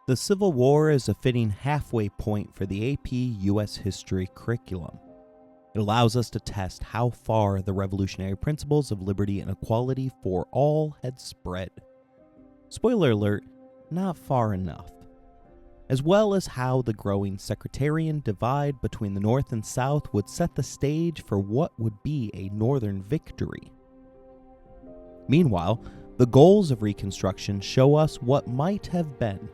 The Civil War is a fitting halfway point for the AP U.S. History curriculum. It allows us to test how far the revolutionary principles of liberty and equality for all had spread. Spoiler alert, not far enough. As well as how the growing sectarian divide between the North and South would set the stage for what would be a Northern victory. Meanwhile, the goals of Reconstruction show us what might have been,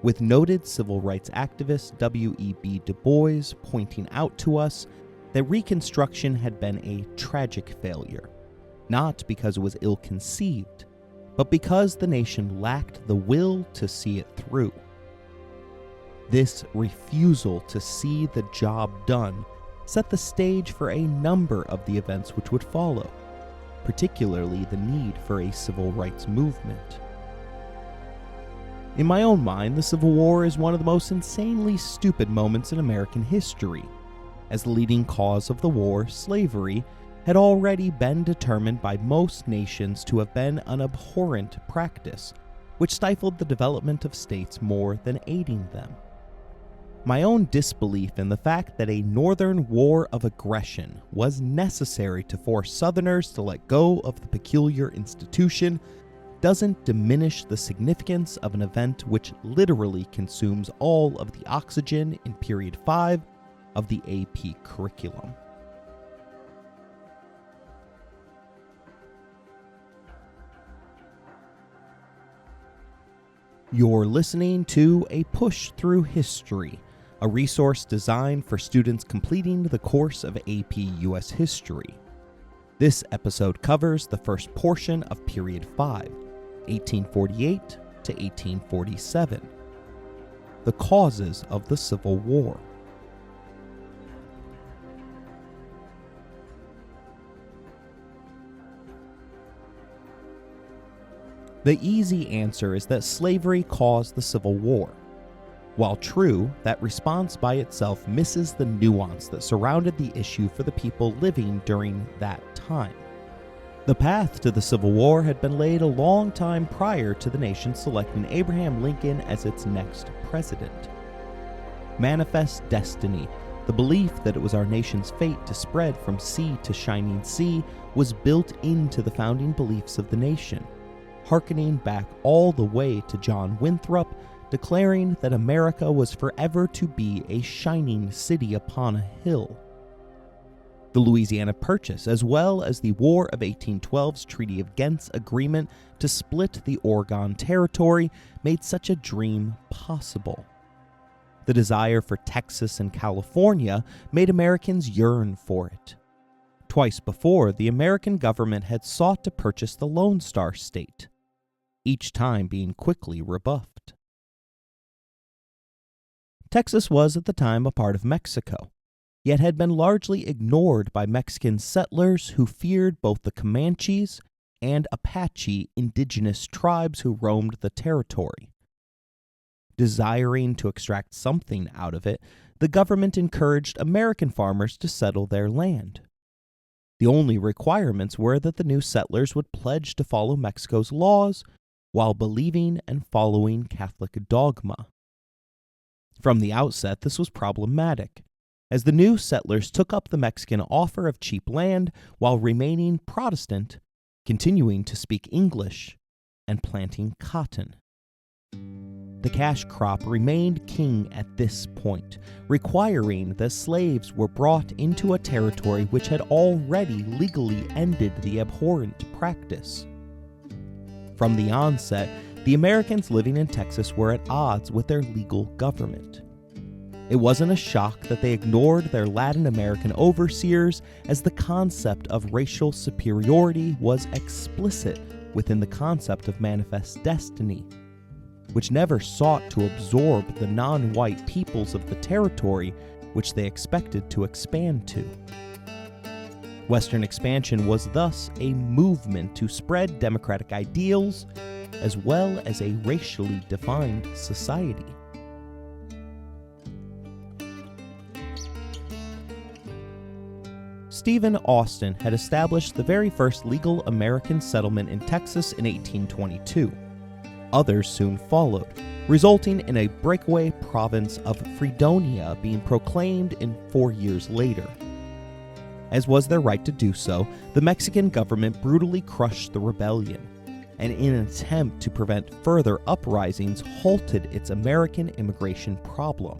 with noted civil rights activist W.E.B. Du Bois pointing out to us that Reconstruction had been a tragic failure, not because it was ill-conceived, but because the nation lacked the will to see it through. This refusal to see the job done set the stage for a number of the events which would follow, particularly the need for a civil rights movement. In my own mind, the Civil War is one of the most insanely stupid moments in American history, as the leading cause of the war, slavery, had already been determined by most nations to have been an abhorrent practice, which stifled the development of states more than aiding them. My own disbelief in the fact that a Northern war of aggression was necessary to force Southerners to let go of the peculiar institution doesn't diminish the significance of an event which literally consumes all of the oxygen in period 5 of the AP curriculum. You're listening to A Push Through History, a resource designed for students completing the course of AP U.S. History. This episode covers the first portion of Period 5, 1848 to 1847. The causes of the Civil War. The easy answer is that slavery caused the Civil War. While true, that response by itself misses the nuance that surrounded the issue for the people living during that time. The path to the Civil War had been laid a long time prior to the nation selecting Abraham Lincoln as its next president. Manifest destiny, the belief that it was our nation's fate to spread from sea to shining sea, was built into the founding beliefs of the nation, hearkening back all the way to John Winthrop, declaring that America was forever to be a shining city upon a hill. The Louisiana Purchase, as well as the War of 1812's Treaty of Ghent's agreement to split the Oregon Territory, made such a dream possible. The desire for Texas and California made Americans yearn for it. Twice before, the American government had sought to purchase the Lone Star State, each time being quickly rebuffed. Texas was at the time a part of Mexico, yet had been largely ignored by Mexican settlers who feared both the Comanches and Apache indigenous tribes who roamed the territory. Desiring to extract something out of it, the government encouraged American farmers to settle their land. The only requirements were that the new settlers would pledge to follow Mexico's laws while believing and following Catholic dogma. From the outset, this was problematic, as the new settlers took up the Mexican offer of cheap land while remaining Protestant, continuing to speak English, and planting cotton. The cash crop remained king at this point, requiring that slaves were brought into a territory which had already legally ended the abhorrent practice. From the onset, the Americans living in Texas were at odds with their legal government. It wasn't a shock that they ignored their Latin American overseers, as the concept of racial superiority was explicit within the concept of manifest destiny, which never sought to absorb the non-white peoples of the territory which they expected to expand to. Western expansion was thus a movement to spread democratic ideals as well as a racially defined society. Stephen Austin had established the very first legal American settlement in Texas in 1822. Others soon followed, resulting in a breakaway province of Fredonia being proclaimed in 4 years later. As was their right to do so, the Mexican government brutally crushed the rebellion, and in an attempt to prevent further uprisings, halted its American immigration problem.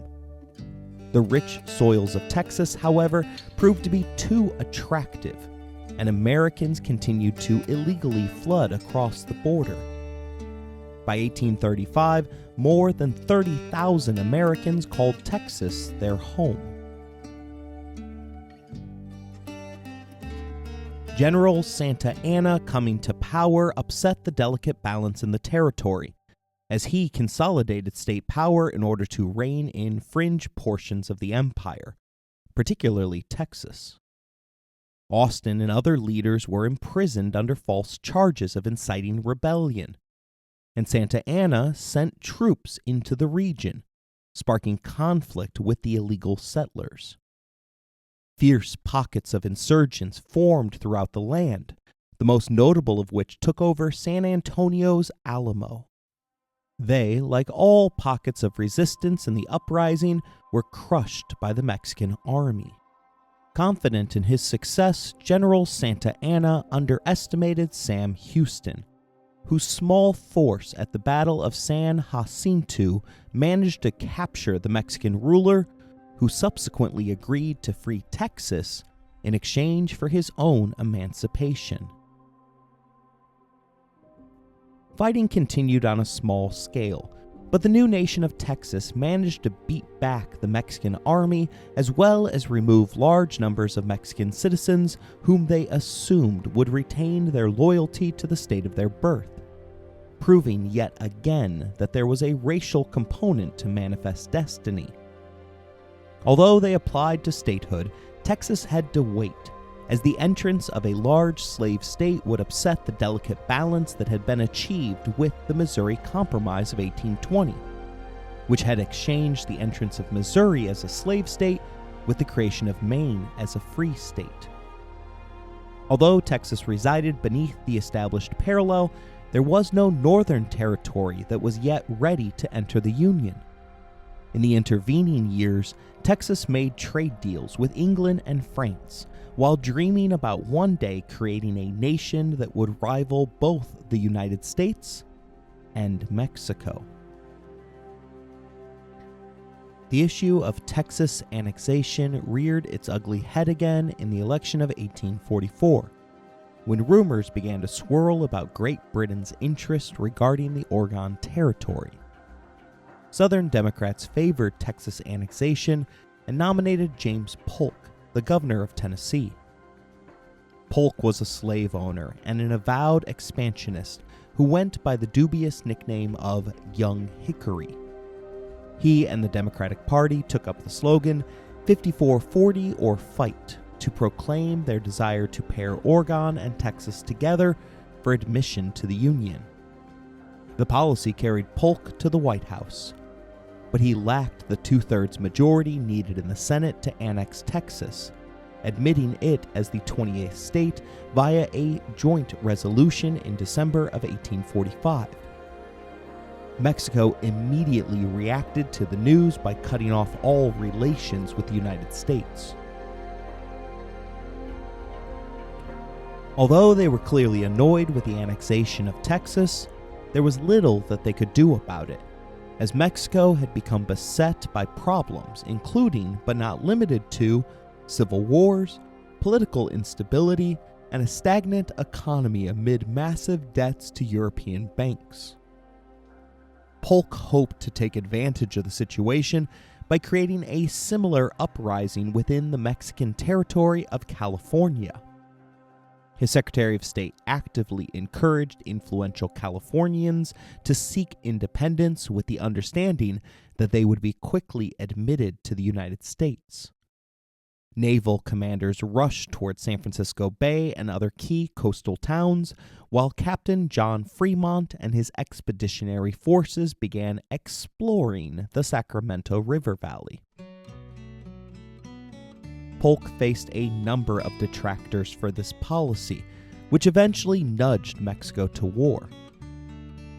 The rich soils of Texas, however, proved to be too attractive, and Americans continued to illegally flood across the border. By 1835, more than 30,000 Americans called Texas their home. General Santa Anna coming to power upset the delicate balance in the territory, as he consolidated state power in order to rein in fringe portions of the empire, particularly Texas. Austin and other leaders were imprisoned under false charges of inciting rebellion, and Santa Anna sent troops into the region, sparking conflict with the illegal settlers. Fierce pockets of insurgents formed throughout the land, the most notable of which took over San Antonio's Alamo. They, like all pockets of resistance in the uprising, were crushed by the Mexican army. Confident in his success, General Santa Anna underestimated Sam Houston, whose small force at the Battle of San Jacinto managed to capture the Mexican ruler, who subsequently agreed to free Texas in exchange for his own emancipation. Fighting continued on a small scale, but the new nation of Texas managed to beat back the Mexican army as well as remove large numbers of Mexican citizens whom they assumed would retain their loyalty to the state of their birth, proving yet again that there was a racial component to Manifest Destiny. Although they applied to statehood, Texas had to wait, as the entrance of a large slave state would upset the delicate balance that had been achieved with the Missouri Compromise of 1820, which had exchanged the entrance of Missouri as a slave state with the creation of Maine as a free state. Although Texas resided beneath the established parallel, there was no northern territory that was yet ready to enter the Union. In the intervening years, Texas made trade deals with England and France, while dreaming about one day creating a nation that would rival both the United States and Mexico. The issue of Texas annexation reared its ugly head again in the election of 1844, when rumors began to swirl about Great Britain's interest regarding the Oregon Territory. Southern Democrats favored Texas annexation and nominated James Polk, the governor of Tennessee. Polk was a slave owner and an avowed expansionist who went by the dubious nickname of Young Hickory. He and the Democratic Party took up the slogan 5440 or fight to proclaim their desire to pair Oregon and Texas together for admission to the Union. The policy carried Polk to the White House, but he lacked the two-thirds majority needed in the Senate to annex Texas, admitting it as the 28th state via a joint resolution in December of 1845. Mexico immediately reacted to the news by cutting off all relations with the United States. Although they were clearly annoyed with the annexation of Texas, there was little that they could do about it, as Mexico had become beset by problems, including, but not limited to, civil wars, political instability, and a stagnant economy amid massive debts to European banks. Polk hoped to take advantage of the situation by creating a similar uprising within the Mexican territory of California. His Secretary of State actively encouraged influential Californians to seek independence with the understanding that they would be quickly admitted to the United States. Naval commanders rushed toward San Francisco Bay and other key coastal towns, while Captain John Fremont and his expeditionary forces began exploring the Sacramento River Valley. Polk faced a number of detractors for this policy, which eventually nudged Mexico to war.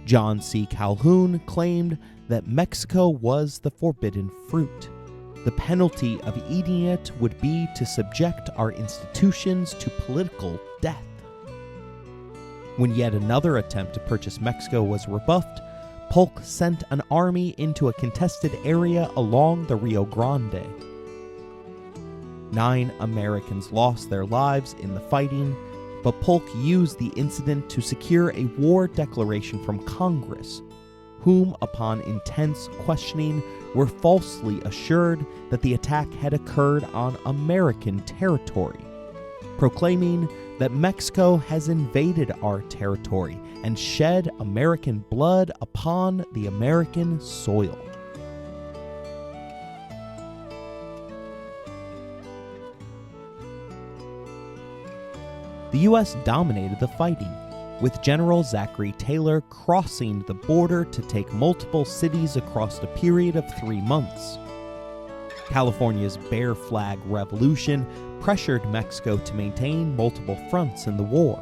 John C. Calhoun claimed that Mexico was the forbidden fruit. The penalty of eating it would be to subject our institutions to political death. When yet another attempt to purchase Mexico was rebuffed, Polk sent an army into a contested area along the Rio Grande. 9 Americans lost their lives in the fighting, but Polk used the incident to secure a war declaration from Congress, whom, upon intense questioning, were falsely assured that the attack had occurred on American territory, proclaiming that Mexico has invaded our territory and shed American blood upon the American soil. The U.S. dominated the fighting, with General Zachary Taylor crossing the border to take multiple cities across a period of 3 months. California's Bear Flag Revolution pressured Mexico to maintain multiple fronts in the war.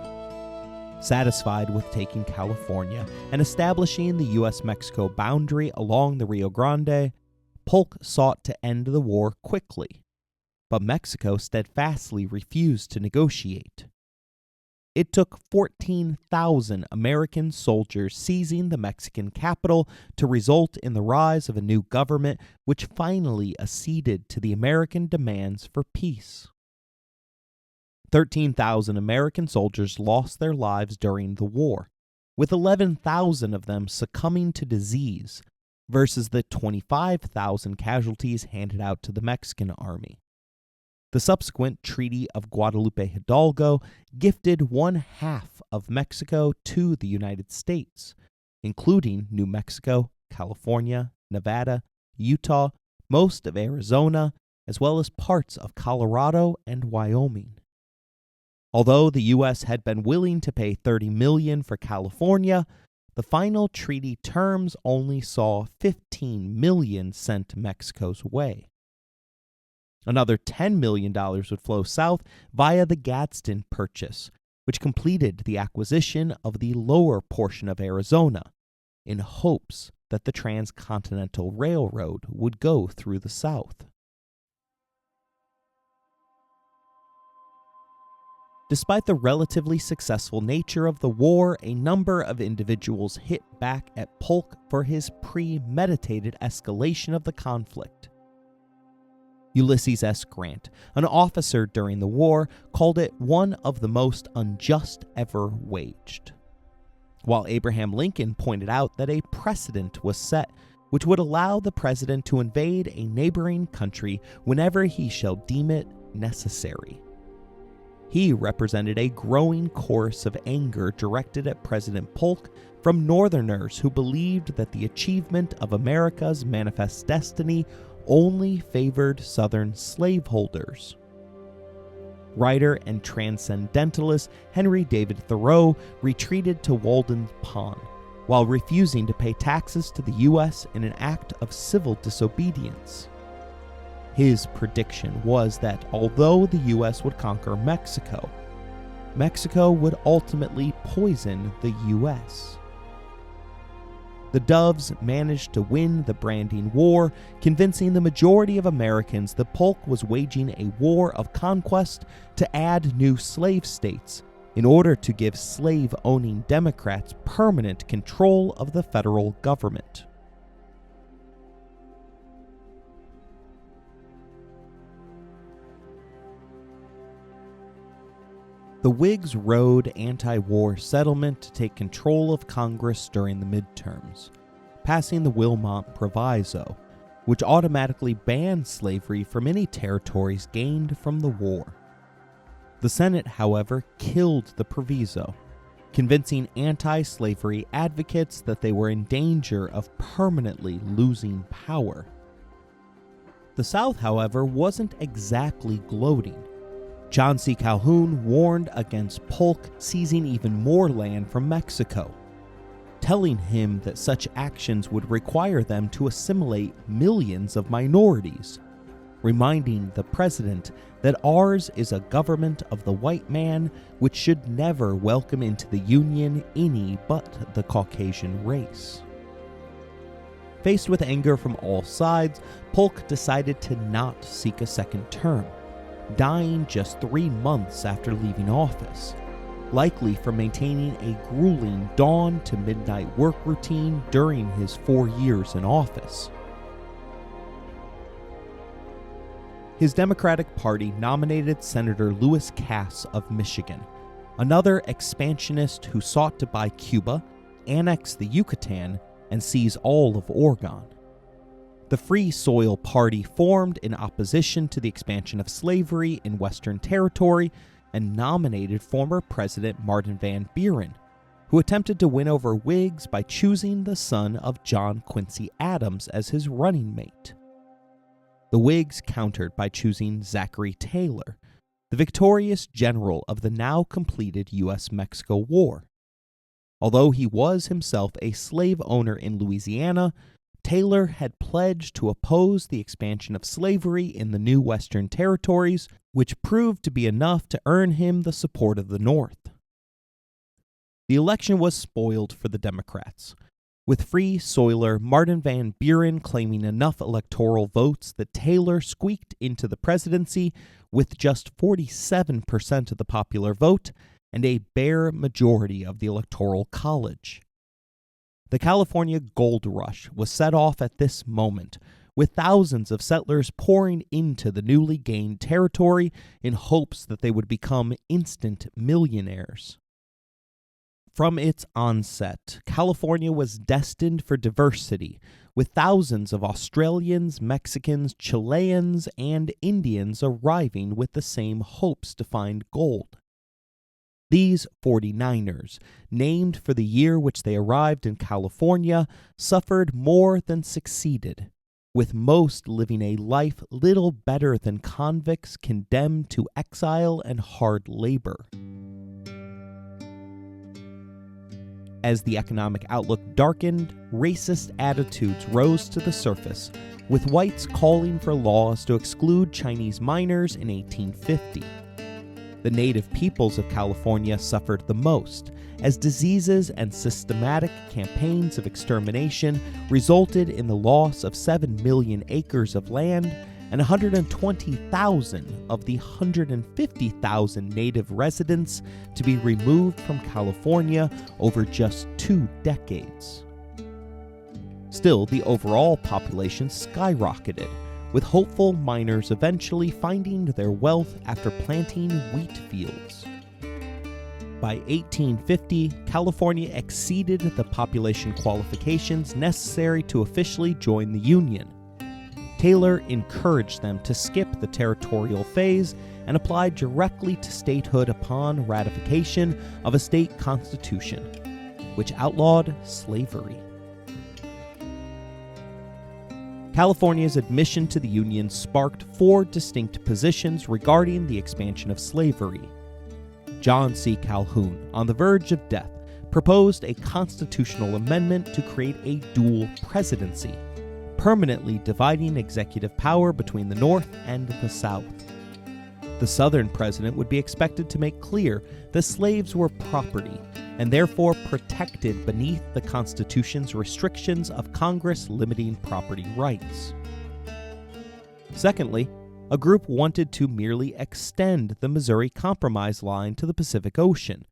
Satisfied with taking California and establishing the U.S.-Mexico boundary along the Rio Grande, Polk sought to end the war quickly, but Mexico steadfastly refused to negotiate. It took 14,000 American soldiers seizing the Mexican capital to result in the rise of a new government which finally acceded to the American demands for peace. 13,000 American soldiers lost their lives during the war, with 11,000 of them succumbing to disease, versus the 25,000 casualties handed out to the Mexican army. The subsequent Treaty of Guadalupe Hidalgo gifted 1/2 of Mexico to the United States, including New Mexico, California, Nevada, Utah, most of Arizona, as well as parts of Colorado and Wyoming. Although the U.S. had been willing to pay $30 million for California, the final treaty terms only saw $15 million sent Mexico's way. Another $10 million would flow south via the Gadsden Purchase, which completed the acquisition of the lower portion of Arizona, in hopes that the Transcontinental Railroad would go through the South. Despite the relatively successful nature of the war, a number of individuals hit back at Polk for his premeditated escalation of the conflict. Ulysses S. Grant, an officer during the war, called it one of the most unjust ever waged, while Abraham Lincoln pointed out that a precedent was set which would allow the president to invade a neighboring country whenever he shall deem it necessary. He represented a growing chorus of anger directed at President Polk from Northerners who believed that the achievement of America's manifest destiny only favored Southern slaveholders. Writer and transcendentalist Henry David Thoreau retreated to Walden Pond while refusing to pay taxes to the U.S. in an act of civil disobedience. His prediction was that although the U.S. would conquer Mexico, Mexico would ultimately poison the U.S. The Doves managed to win the branding war, convincing the majority of Americans that Polk was waging a war of conquest to add new slave states in order to give slave-owning Democrats permanent control of the federal government. The Whigs rode anti-war settlement to take control of Congress during the midterms, passing the Wilmot Proviso, which automatically banned slavery from any territories gained from the war. The Senate, however, killed the proviso, convincing anti-slavery advocates that they were in danger of permanently losing power. The South, however, wasn't exactly gloating. John C. Calhoun warned against Polk seizing even more land from Mexico, telling him that such actions would require them to assimilate millions of minorities, reminding the president that ours is a government of the white man which should never welcome into the Union any but the Caucasian race. Faced with anger from all sides, Polk decided to not seek a second term, dying just 3 months after leaving office, likely from maintaining a grueling dawn to midnight work routine during his 4 years in office. His Democratic Party nominated Senator Lewis Cass of Michigan, another expansionist who sought to buy Cuba, annex the Yucatan, and seize all of Oregon. The Free Soil Party formed in opposition to the expansion of slavery in Western Territory and nominated former President Martin Van Buren, who attempted to win over Whigs by choosing the son of John Quincy Adams as his running mate. The Whigs countered by choosing Zachary Taylor, the victorious general of the now completed U.S.-Mexico War. Although he was himself a slave owner in Louisiana, Taylor had pledged to oppose the expansion of slavery in the new Western Territories, which proved to be enough to earn him the support of the North. The election was spoiled for the Democrats, with Free Soiler Martin Van Buren claiming enough electoral votes that Taylor squeaked into the presidency with just 47% of the popular vote and a bare majority of the Electoral College. The California gold rush was set off at this moment, with thousands of settlers pouring into the newly gained territory in hopes that they would become instant millionaires. From its onset, California was destined for diversity, with thousands of Australians, Mexicans, Chileans, and Indians arriving with the same hopes to find gold. These 49ers, named for the year which they arrived in California, suffered more than succeeded, with most living a life little better than convicts condemned to exile and hard labor. As the economic outlook darkened, racist attitudes rose to the surface, with whites calling for laws to exclude Chinese miners in 1850. The native peoples of California suffered the most, as diseases and systematic campaigns of extermination resulted in the loss of 7 million acres of land and 120,000 of the 150,000 native residents to be removed from California over just 2 decades. Still, the overall population skyrocketed, with hopeful miners eventually finding their wealth after planting wheat fields. By 1850, California exceeded the population qualifications necessary to officially join the Union. Taylor encouraged them to skip the territorial phase and apply directly to statehood upon ratification of a state constitution, which outlawed slavery. California's admission to the Union sparked 4 distinct positions regarding the expansion of slavery. John C. Calhoun, on the verge of death, proposed a constitutional amendment to create a dual presidency, permanently dividing executive power between the North and the South. The Southern president would be expected to make clear that slaves were property and therefore protected beneath the Constitution's restrictions of Congress limiting property rights. Secondly, a group wanted to merely extend the Missouri Compromise line to the Pacific Ocean,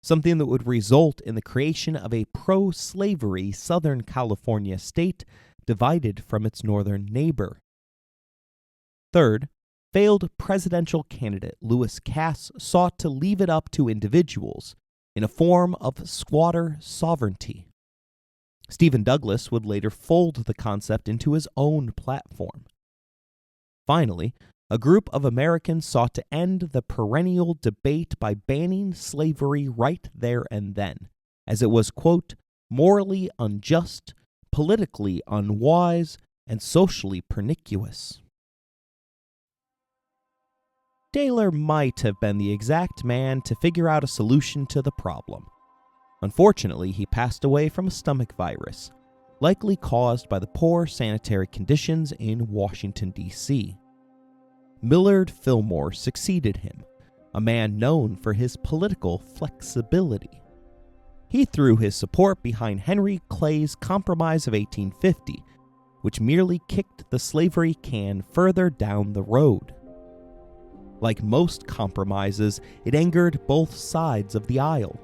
something that would result in the creation of a pro-slavery Southern California state divided from its northern neighbor. Third, failed presidential candidate Lewis Cass sought to leave it up to individuals in a form of squatter sovereignty. Stephen Douglas would later fold the concept into his own platform. Finally, a group of Americans sought to end the perennial debate by banning slavery right there and then, as it was, quote, morally unjust, politically unwise, and socially pernicious. Taylor might have been the exact man to figure out a solution to the problem. Unfortunately, he passed away from a stomach virus, likely caused by the poor sanitary conditions in Washington, D.C. Millard Fillmore succeeded him, a man known for his political flexibility. He threw his support behind Henry Clay's Compromise of 1850, which merely kicked the slavery can further down the road. Like most compromises, it angered both sides of the aisle.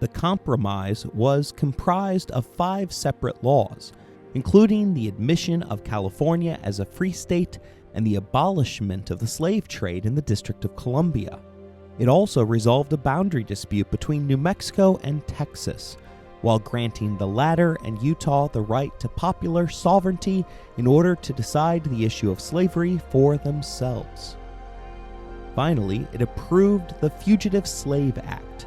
The compromise was comprised of 5 separate laws, including the admission of California as a free state and the abolishment of the slave trade in the District of Columbia. It also resolved a boundary dispute between New Mexico and Texas, while granting the latter and Utah the right to popular sovereignty in order to decide the issue of slavery for themselves. Finally, it approved the Fugitive Slave Act,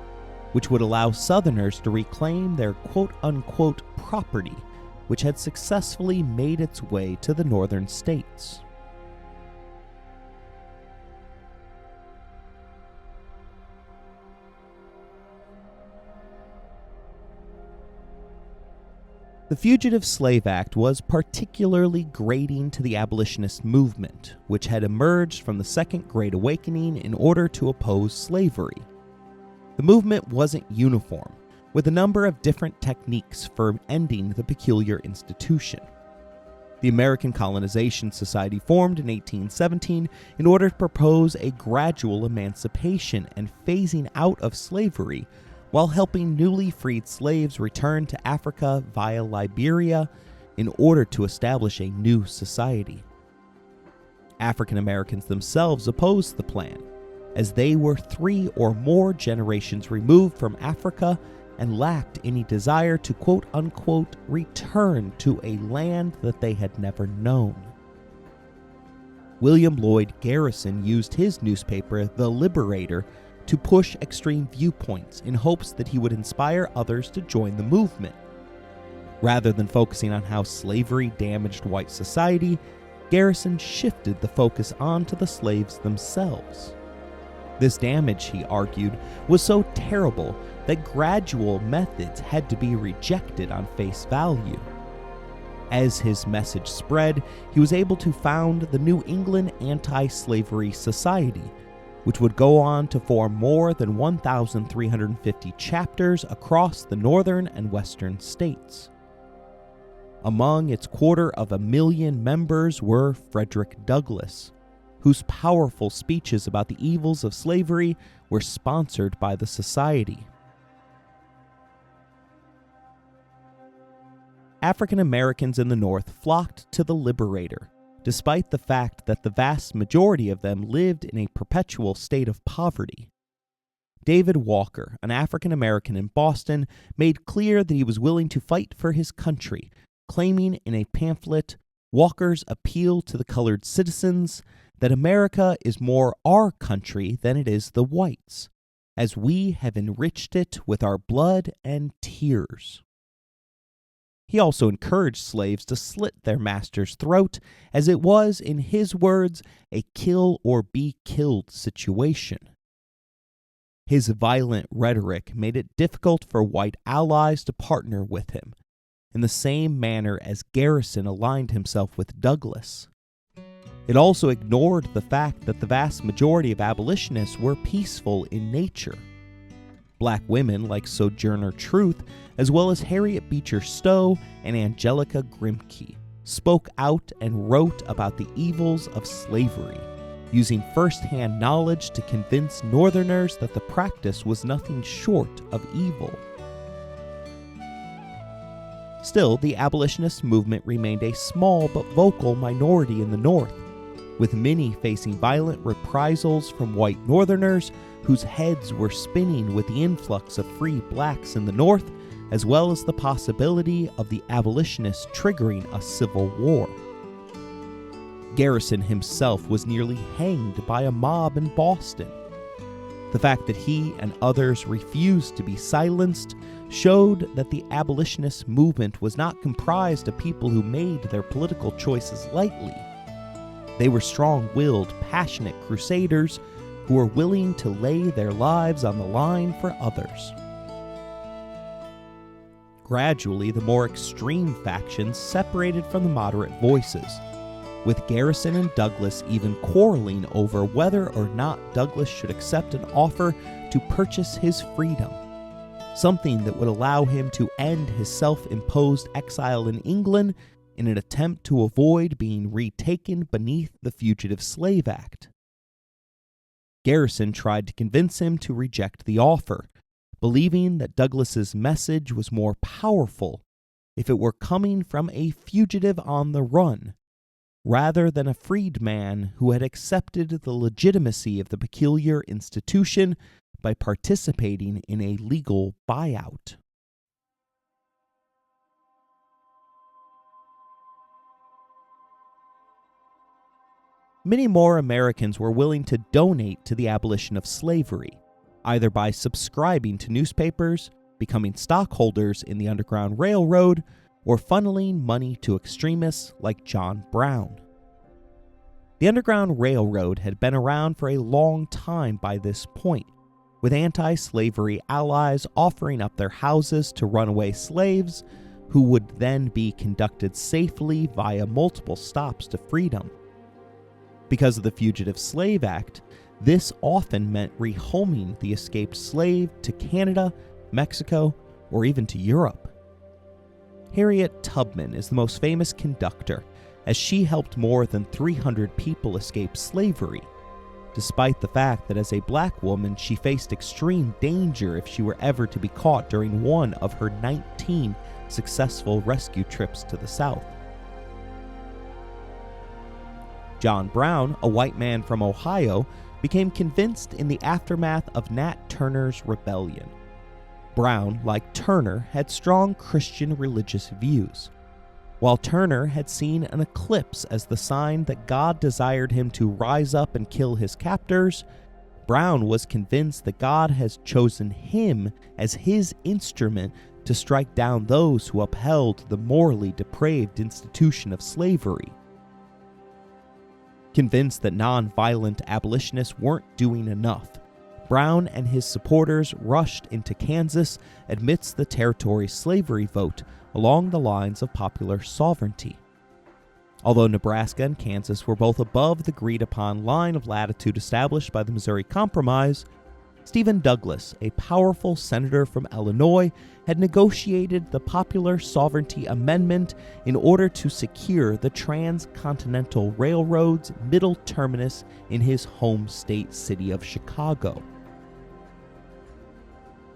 which would allow Southerners to reclaim their quote-unquote property, which had successfully made its way to the northern states. The Fugitive Slave Act was particularly grating to the abolitionist movement, which had emerged from the Second Great Awakening in order to oppose slavery. The movement wasn't uniform, with a number of different techniques for ending the peculiar institution. The American Colonization Society formed in 1817 in order to propose a gradual emancipation and phasing out of slavery, while helping newly freed slaves return to Africa via Liberia in order to establish a new society. African Americans themselves opposed the plan, as they were 3 or more generations removed from Africa and lacked any desire to quote-unquote return to a land that they had never known. William Lloyd Garrison used his newspaper, The Liberator, to push extreme viewpoints in hopes that he would inspire others to join the movement. Rather than focusing on how slavery damaged white society, Garrison shifted the focus onto the slaves themselves. This damage, he argued, was so terrible that gradual methods had to be rejected on face value. As his message spread, he was able to found the New England Anti-Slavery Society, which would go on to form more than 1,350 chapters across the northern and western states. Among its 250,000 members were Frederick Douglass, whose powerful speeches about the evils of slavery were sponsored by the society. African Americans in the North flocked to the Liberator, despite the fact that the vast majority of them lived in a perpetual state of poverty. David Walker, an African American in Boston, made clear that he was willing to fight for his country, claiming in a pamphlet, Walker's appeal to the colored citizens, that America is more our country than it is the whites, as we have enriched it with our blood and tears. He also encouraged slaves to slit their master's throat, as it was, in his words, a kill or be killed situation. His violent rhetoric made it difficult for white allies to partner with him, in the same manner as Garrison aligned himself with Douglass. It also ignored the fact that the vast majority of abolitionists were peaceful in nature. Black women like Sojourner Truth, as well as Harriet Beecher Stowe and Angelica Grimke, spoke out and wrote about the evils of slavery, using first-hand knowledge to convince Northerners that the practice was nothing short of evil. Still, the abolitionist movement remained a small but vocal minority in the North, with many facing violent reprisals from white Northerners whose heads were spinning with the influx of free blacks in the North, as well as the possibility of the abolitionists triggering a civil war. Garrison himself was nearly hanged by a mob in Boston. The fact that he and others refused to be silenced showed that the abolitionist movement was not comprised of people who made their political choices lightly. They were strong-willed, passionate crusaders who were willing to lay their lives on the line for others. Gradually, the more extreme factions separated from the moderate voices, with Garrison and Douglas even quarreling over whether or not Douglas should accept an offer to purchase his freedom, something that would allow him to end his self-imposed exile in England in an attempt to avoid being retaken beneath the Fugitive Slave Act. Garrison tried to convince him to reject the offer, believing that Douglas's message was more powerful if it were coming from a fugitive on the run, rather than a freedman who had accepted the legitimacy of the peculiar institution by participating in a legal buyout. Many more Americans were willing to donate to the abolition of slavery, either by subscribing to newspapers, becoming stockholders in the Underground Railroad, or funneling money to extremists like John Brown. The Underground Railroad had been around for a long time by this point, with anti-slavery allies offering up their houses to runaway slaves who would then be conducted safely via multiple stops to freedom. Because of the Fugitive Slave Act, this often meant rehoming the escaped slave to Canada, Mexico, or even to Europe. Harriet Tubman is the most famous conductor, as she helped more than 300 people escape slavery, despite the fact that as a black woman she faced extreme danger if she were ever to be caught during one of her 19 successful rescue trips to the South. John Brown, a white man from Ohio, became convinced in the aftermath of Nat Turner's rebellion. Brown, like Turner, had strong Christian religious views. While Turner had seen an eclipse as the sign that God desired him to rise up and kill his captors, Brown was convinced that God has chosen him as his instrument to strike down those who upheld the morally depraved institution of slavery. Convinced that non-violent abolitionists weren't doing enough, Brown and his supporters rushed into Kansas amidst the territory's slavery vote along the lines of popular sovereignty. Although Nebraska and Kansas were both above the agreed-upon line of latitude established by the Missouri Compromise, Stephen Douglas, a powerful senator from Illinois, had negotiated the Popular Sovereignty Amendment in order to secure the Transcontinental Railroad's middle terminus in his home state city of Chicago.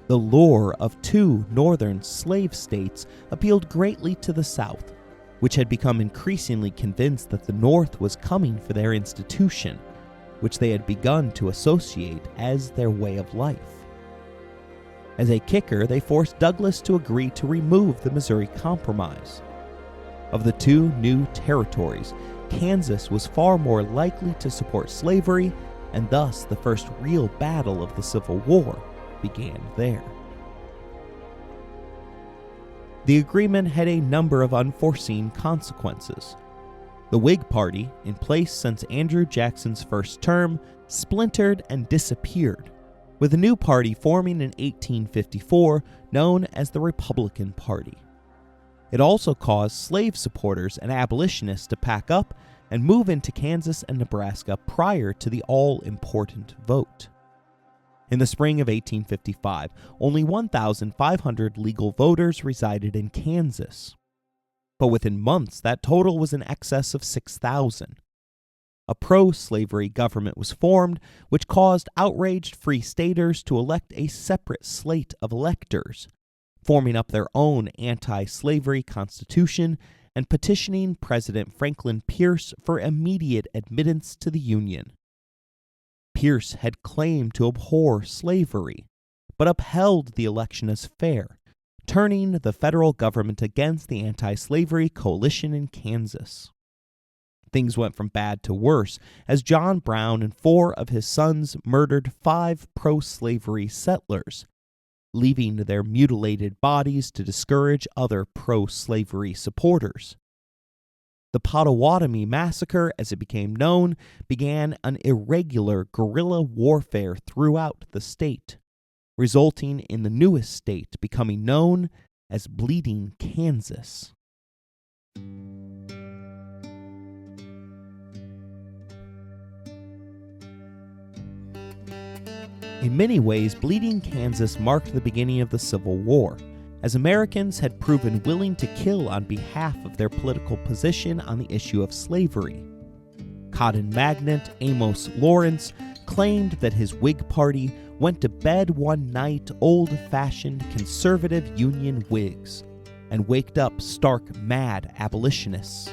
The lure of two northern slave states appealed greatly to the South, which had become increasingly convinced that the North was coming for their institution, which they had begun to associate as their way of life. As a kicker, they forced Douglas to agree to remove the Missouri Compromise. Of the two new territories, Kansas was far more likely to support slavery, and thus the first real battle of the Civil War began there. The agreement had a number of unforeseen consequences. The Whig Party, in place since Andrew Jackson's first term, splintered and disappeared, with a new party forming in 1854 known as the Republican Party. It also caused slave supporters and abolitionists to pack up and move into Kansas and Nebraska prior to the all-important vote. In the spring of 1855, only 1,500 legal voters resided in Kansas. But within months, that total was in excess of 6,000. A pro-slavery government was formed, which caused outraged free staters to elect a separate slate of electors, forming up their own anti-slavery constitution and petitioning President Franklin Pierce for immediate admittance to the Union. Pierce had claimed to abhor slavery, but upheld the election as fair, turning the federal government against the anti-slavery coalition in Kansas. Things went from bad to worse as John Brown and 4 of his sons murdered 5 pro-slavery settlers, leaving their mutilated bodies to discourage other pro-slavery supporters. The Potawatomi Massacre, as it became known, began an irregular guerrilla warfare throughout the state, resulting in the newest state becoming known as Bleeding Kansas. In many ways, Bleeding Kansas marked the beginning of the Civil War, as Americans had proven willing to kill on behalf of their political position on the issue of slavery. Cotton magnate Amos Lawrence claimed that his Whig Party went to bed one night old-fashioned conservative Union Whigs and waked up stark mad abolitionists.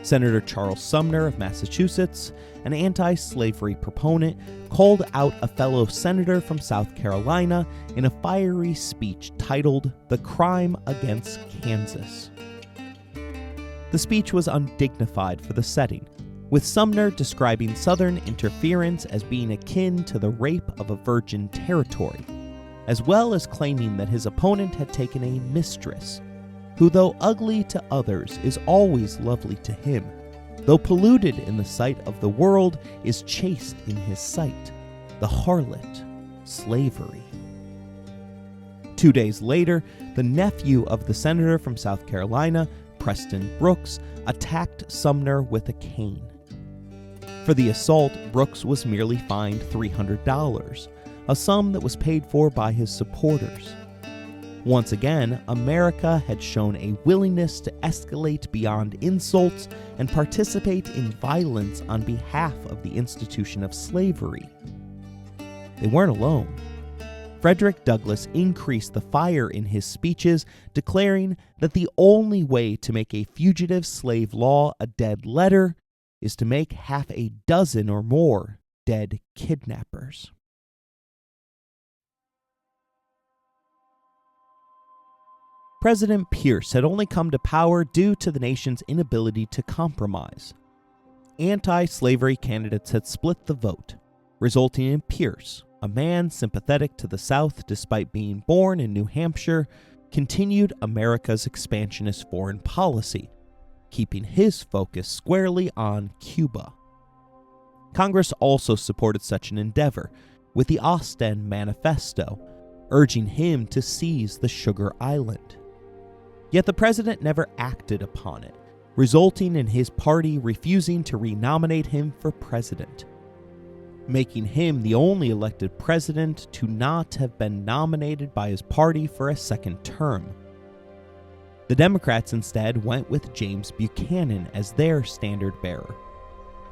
Senator Charles Sumner of Massachusetts, an anti-slavery proponent, called out a fellow senator from South Carolina in a fiery speech titled "The Crime Against Kansas." The speech was undignified for the setting, with Sumner describing Southern interference as being akin to the rape of a virgin territory, as well as claiming that his opponent had taken a mistress, who, though ugly to others, is always lovely to him, though polluted in the sight of the world, is chaste in his sight, the harlot, slavery. 2 days later, the nephew of the senator from South Carolina, Preston Brooks, attacked Sumner with a cane. For the assault, Brooks was merely fined $300, a sum that was paid for by his supporters. Once again, America had shown a willingness to escalate beyond insults and participate in violence on behalf of the institution of slavery. They weren't alone. Frederick Douglass increased the fire in his speeches, declaring that the only way to make a fugitive slave law a dead letter is to make half a dozen or more dead kidnappers. President Pierce had only come to power due to the nation's inability to compromise. Anti-slavery candidates had split the vote, resulting in Pierce, a man sympathetic to the South despite being born in New Hampshire, continued America's expansionist foreign policy, keeping his focus squarely on Cuba. Congress also supported such an endeavor, with the Ostend Manifesto, urging him to seize the Sugar Island. Yet the president never acted upon it, resulting in his party refusing to renominate him for president, making him the only elected president to not have been nominated by his party for a second term. The Democrats instead went with James Buchanan as their standard-bearer.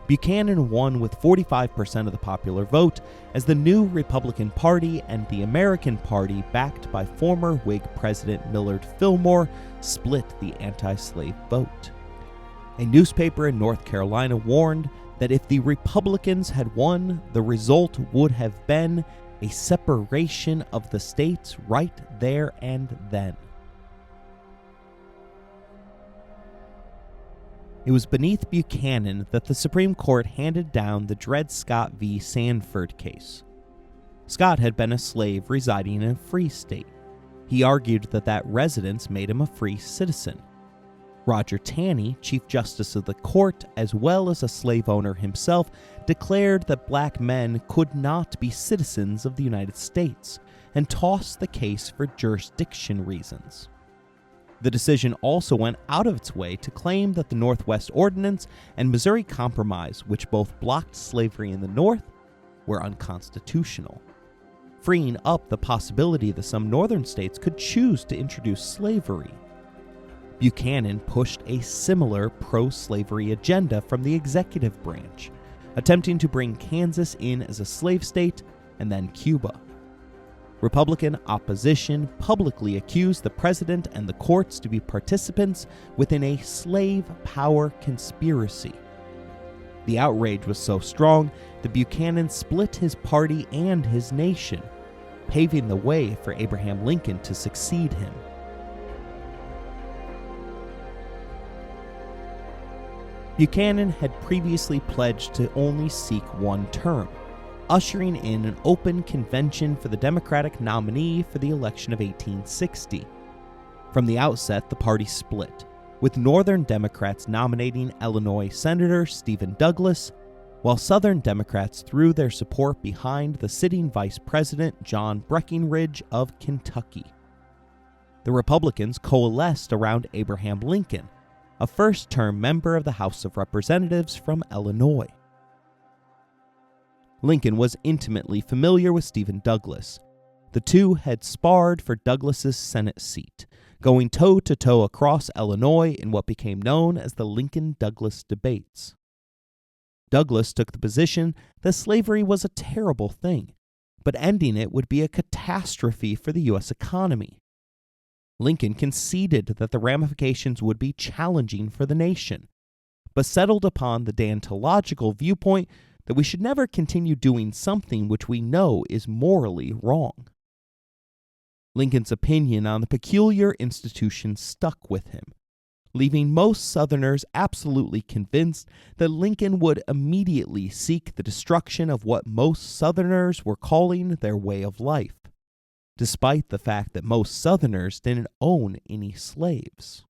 Buchanan won with 45% of the popular vote as the new Republican Party and the American Party, backed by former Whig President Millard Fillmore, split the anti-slave vote. A newspaper in North Carolina warned that if the Republicans had won, the result would have been a separation of the states right there and then. It was beneath Buchanan that the Supreme Court handed down the Dred Scott v. Sanford case. Scott had been a slave residing in a free state. He argued that that residence made him a free citizen. Roger Taney, Chief Justice of the court, as well as a slave owner himself, declared that black men could not be citizens of the United States, and tossed the case for jurisdiction reasons. The decision also went out of its way to claim that the Northwest Ordinance and Missouri Compromise, which both blocked slavery in the North, were unconstitutional, freeing up the possibility that some northern states could choose to introduce slavery. Buchanan pushed a similar pro-slavery agenda from the executive branch, attempting to bring Kansas in as a slave state and then Cuba. Republican opposition publicly accused the president and the courts to be participants within a slave power conspiracy. The outrage was so strong that Buchanan split his party and his nation, paving the way for Abraham Lincoln to succeed him. Buchanan had previously pledged to only seek one term, ushering in an open convention for the Democratic nominee for the election of 1860. From the outset, the party split, with Northern Democrats nominating Illinois Senator Stephen Douglas, while Southern Democrats threw their support behind the sitting Vice President John Breckinridge of Kentucky. The Republicans coalesced around Abraham Lincoln, a first-term member of the House of Representatives from Illinois. Lincoln was intimately familiar with Stephen Douglas. The two had sparred for Douglas's Senate seat, going toe-to-toe across Illinois in what became known as the Lincoln-Douglas debates. Douglas took the position that slavery was a terrible thing, but ending it would be a catastrophe for the U.S. economy. Lincoln conceded that the ramifications would be challenging for the nation, but settled upon the deontological viewpoint that we should never continue doing something which we know is morally wrong. Lincoln's opinion on the peculiar institution stuck with him, leaving most Southerners absolutely convinced that Lincoln would immediately seek the destruction of what most Southerners were calling their way of life, despite the fact that most Southerners didn't own any slaves.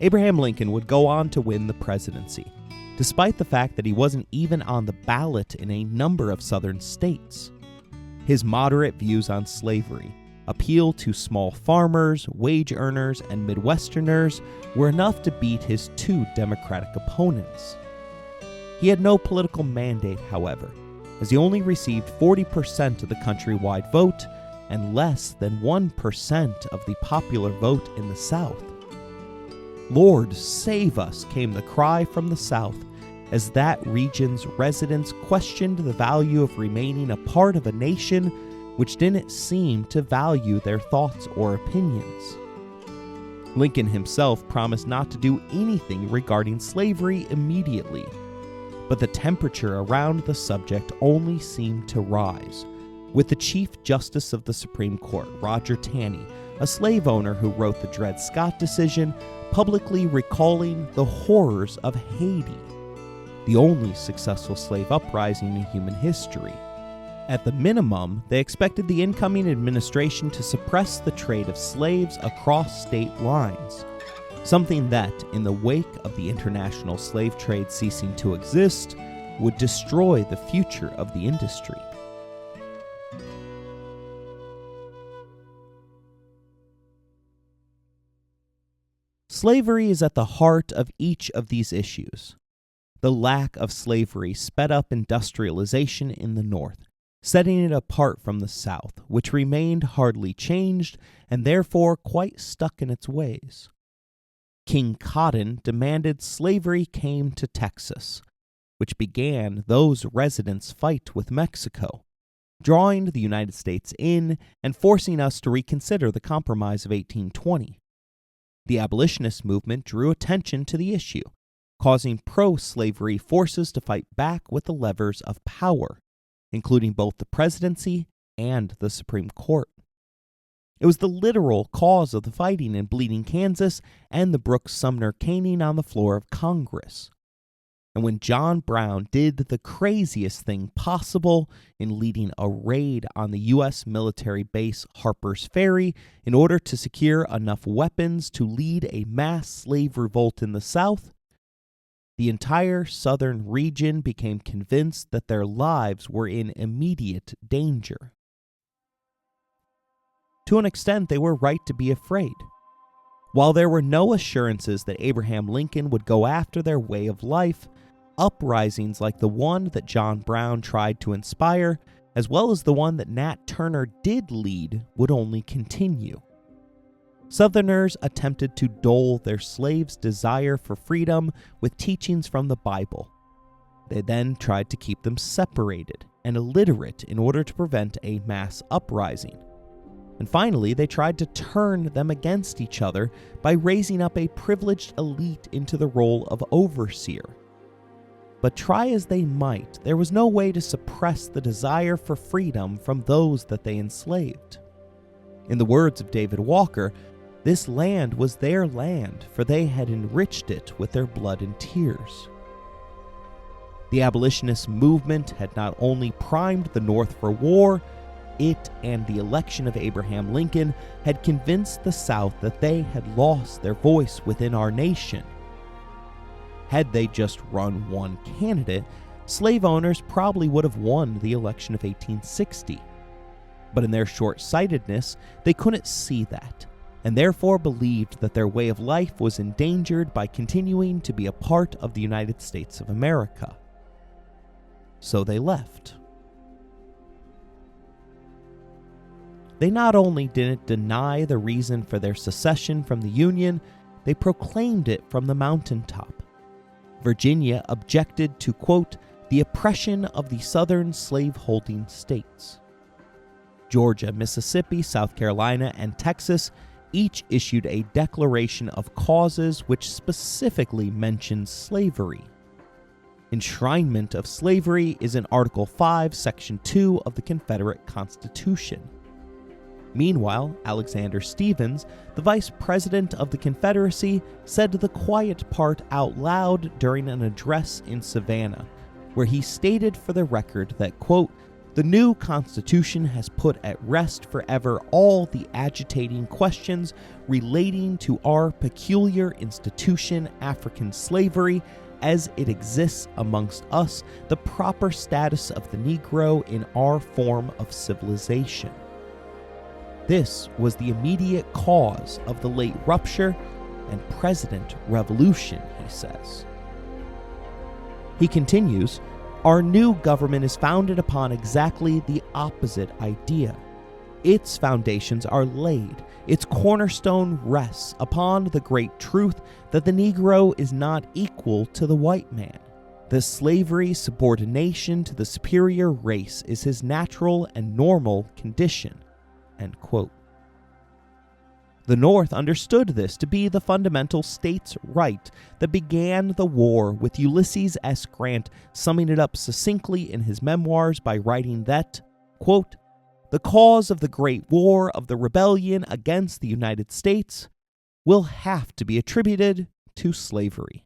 Abraham Lincoln would go on to win the presidency, despite the fact that he wasn't even on the ballot in a number of Southern states. His moderate views on slavery, appeal to small farmers, wage earners, and Midwesterners were enough to beat his two Democratic opponents. He had no political mandate, however, as he only received 40% of the countrywide vote and less than 1% of the popular vote in the South. "Lord, save us," came the cry from the South, as that region's residents questioned the value of remaining a part of a nation which didn't seem to value their thoughts or opinions. Lincoln himself promised not to do anything regarding slavery immediately, but the temperature around the subject only seemed to rise, with the Chief Justice of the Supreme Court, Roger Taney, a slave owner who wrote the Dred Scott decision, publicly recalling the horrors of Haiti, the only successful slave uprising in human history. At the minimum, they expected the incoming administration to suppress the trade of slaves across state lines, something that, in the wake of the international slave trade ceasing to exist, would destroy the future of the industry. Slavery is at the heart of each of these issues. The lack of slavery sped up industrialization in the North, setting it apart from the South, which remained hardly changed and therefore quite stuck in its ways. King Cotton demanded slavery came to Texas, which began those residents' fight with Mexico, drawing the United States in and forcing us to reconsider the Compromise of 1820. The abolitionist movement drew attention to the issue, causing pro-slavery forces to fight back with the levers of power, including both the presidency and the Supreme Court. It was the literal cause of the fighting in Bleeding Kansas and the Brooks-Sumner caning on the floor of Congress. And when John Brown did the craziest thing possible in leading a raid on the U.S. military base Harper's Ferry in order to secure enough weapons to lead a mass slave revolt in the South, the entire southern region became convinced that their lives were in immediate danger. To an extent, they were right to be afraid. While there were no assurances that Abraham Lincoln would go after their way of life, uprisings like the one that John Brown tried to inspire, as well as the one that Nat Turner did lead, would only continue. Southerners attempted to dull their slaves' desire for freedom with teachings from the Bible. They then tried to keep them separated and illiterate in order to prevent a mass uprising. And finally, they tried to turn them against each other by raising up a privileged elite into the role of overseer. But try as they might, there was no way to suppress the desire for freedom from those that they enslaved. In the words of David Walker, this land was their land, for they had enriched it with their blood and tears. The abolitionist movement had not only primed the North for war, it and the election of Abraham Lincoln had convinced the South that they had lost their voice within our nation. Had they just run one candidate, slave owners probably would have won the election of 1860. But in their short-sightedness, they couldn't see that, and therefore believed that their way of life was endangered by continuing to be a part of the United States of America. so they left. They not only didn't deny the reason for their secession from the Union, they proclaimed it from the mountaintop. Virginia objected to, quote, the oppression of the southern slaveholding states. Georgia, Mississippi, South Carolina, and Texas each issued a declaration of causes which specifically mentioned slavery. Enshrinement of slavery is in Article 5, Section 2 of the Confederate Constitution. Meanwhile, Alexander Stephens, the Vice President of the Confederacy, said the quiet part out loud during an address in Savannah, where he stated for the record that, quote, the new Constitution has put at rest forever all the agitating questions relating to our peculiar institution, African slavery, as it exists amongst us, the proper status of the Negro in our form of civilization. This was the immediate cause of the late rupture and President Revolution, he says. He continues, our new government is founded upon exactly the opposite idea. Its foundations are laid, its cornerstone rests upon the great truth that the Negro is not equal to the white man. The slavery subordination to the superior race is his natural and normal condition. End quote. The North understood this to be the fundamental states' right that began the war, with Ulysses S. Grant summing it up succinctly in his memoirs by writing that, quote, the cause of the Great War of the rebellion against the United States will have to be attributed to slavery.